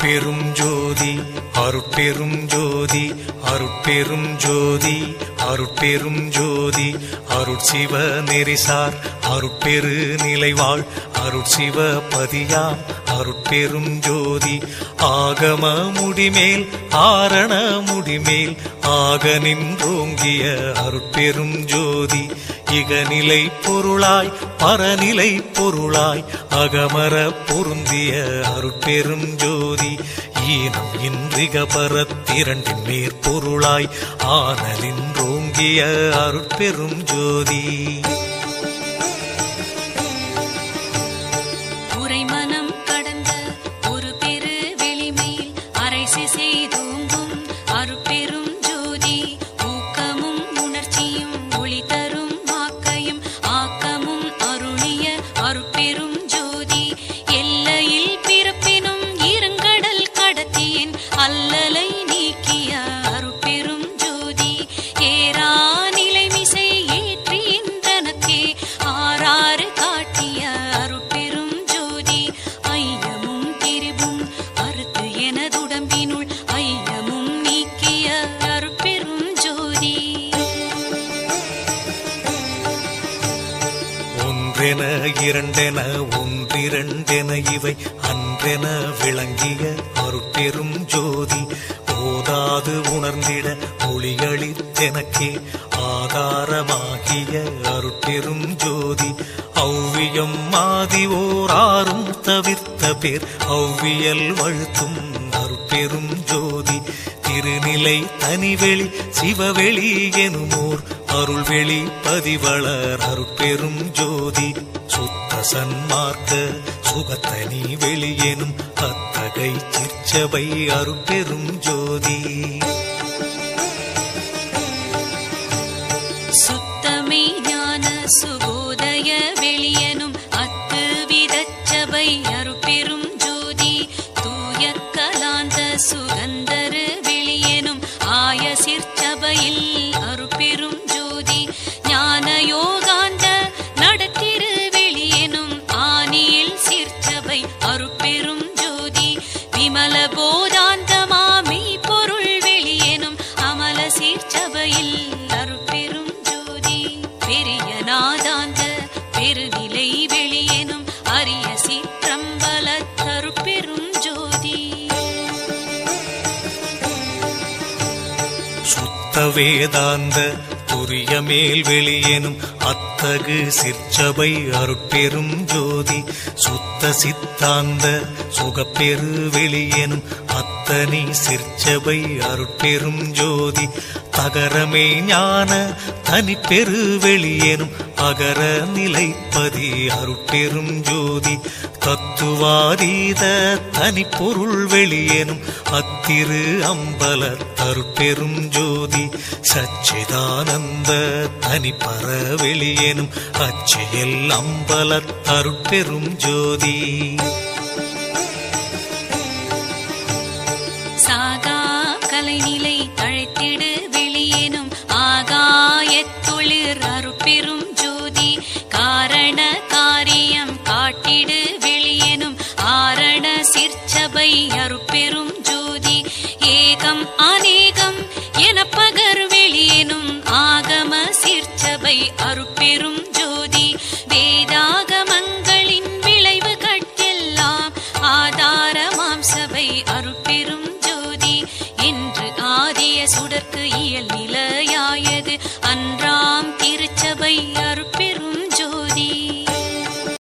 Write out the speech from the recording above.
அருட்பெரும் ஜோதி அருட்பெரும் ஜோதி அருட்பெரும் ஜோதி அருட்பெரும் ஜோதி அருட்சிவ நெறிசார் அருட்பெரு நிலைவாழ் அருட்சிவ பதியாம் அருட்பெரும் ஜோதி ஆகம முடிமேல் ஆரண முடிமேல் ஆக நின்றோங்கிய அருட்பெரும் ஜோதி இகநிலை பொருளாய் பரநிலை பொருளாய் அகமர பொருந்திய அருட்பெரும் ஜோதி ஈனம் இன்றிக பரத்திரண்டின் மேற்பொருளாய் ஆனலின்றோங்கிய அருட்பெரும் ஜோதி உரைமனம் கடந்த ஒரு பெரு வெளிமேல் அரைசி செய்தோங்கும் அருட்பெரும் ஜோதி ஊக்கமும் உணர்ச்சியும் ஒளி தரும் வாக்கையும் ஆக்கமும் அருளிய அருட்பெரும் ஜோதி எல்லையில் பிறப்பினும் இருங்கடல் கடத்தியின் அல்லலை நீக்கிய அருட்பெரும் ஜோதி ஏரா நிலைமிசை ஏற்றின்றனக்கே ஆறாறு காட்டிய அருட்பெரும் ஜோதி ஐயமும் திரிவும் அறுத்து எனதுடம்பினுள் ஐயமும் நீக்கிய அருட்பெரும் ஜோதி ஒன்றென இரண்டென ஒன்றிரண்டென இவை அன்றென விளங்கிய அருட்பெரும் ஜோதி ஓதாது உணர்ந்திட ஒளியளித்தெனக்கே ஆதாரமாகிய அருட்பெரும் ஜோதி ஔவியம் மாதி ஓராறும் தவிர்த்த பேர் ஔவியல் வழுத்தும் அருட்பெரும் ஜோதி திருநிலை தனிவெளி சிவவெளி எனுமோர் அருள்வெளி பதிவளர் அருட்பெரும் ஜோதி சுத்த சன்மார்க்க சுகத்தனி வெளியெனும் அத்தகை சிற்சபை அருட்பெரும் ஜோதி சுத்தமே ஞான சுகோதய வெளியனும் அத்து விதச்சபை அருட்பெரும் ஜோதி தூய கலாந்த சுகந்தரு வெளியனும் ஆய சிற்சபையில் அருட்பெரும் ஜோதி ஞான யோகாந்த நடத்திரு வெளியனும் ஆனியில் சிற்சபை அருட்பெரும் ஜோதி விமல போதாந்தமாமை பொருள் வெளியனும் அமல சிற்சபையில் அருட்பெரும் ஜோதி பெரிய நாதாந்த பெருநிலை வெளியனும் அரிய சிற்றம்பல அருட்பெரும் ஜோதி சுத்த வேதாந்த துரிய மேல் வெளியெனும் அத்தகு சிற்சபை அருட்பெரும் ஜோதி சுத்த சித்தாந்த சுகப்பெரு வெளியெனும் அத்தனி சிற்சபை அருட்பெரும் ஜோதி தகரமே ஞான தனிப்பெரு வெளியெனும் அகர நிலைப்பதி அருட்பெரும் ஜோதி தத்துவாதீத தனிப்பொருள் வெளியெனும் அத்திரு அம்பல அருட்பெரும் ஜோதி சச்சிதானந்த தனிப்பர வெளியெனும் அச்சியல் அம்பல அருட்பெரும் ஜோதி சாகா கலைநிலை தழைத்திடு வெளியேனும் ஆகாயத்தொழிற் அருட்பெரும் ஜோதி காரண காரியம் காட்டிடு வெளியேனும் ஆரண சிற்சபை அருட்பெரும் ஜோதி ஏகம் அநேகம் என பகர் வெளியேனும் ஆகம சிற்சபை அருட்பெரும் ஜோதி வேதாகமங்களின் விளைவு கட்டெல்லாம் ஆதாரமாம் சபை அருட்பெரும் ஜோதி என்று ஆதிய சுடற்கு இயல் நிலையாயது அன்றா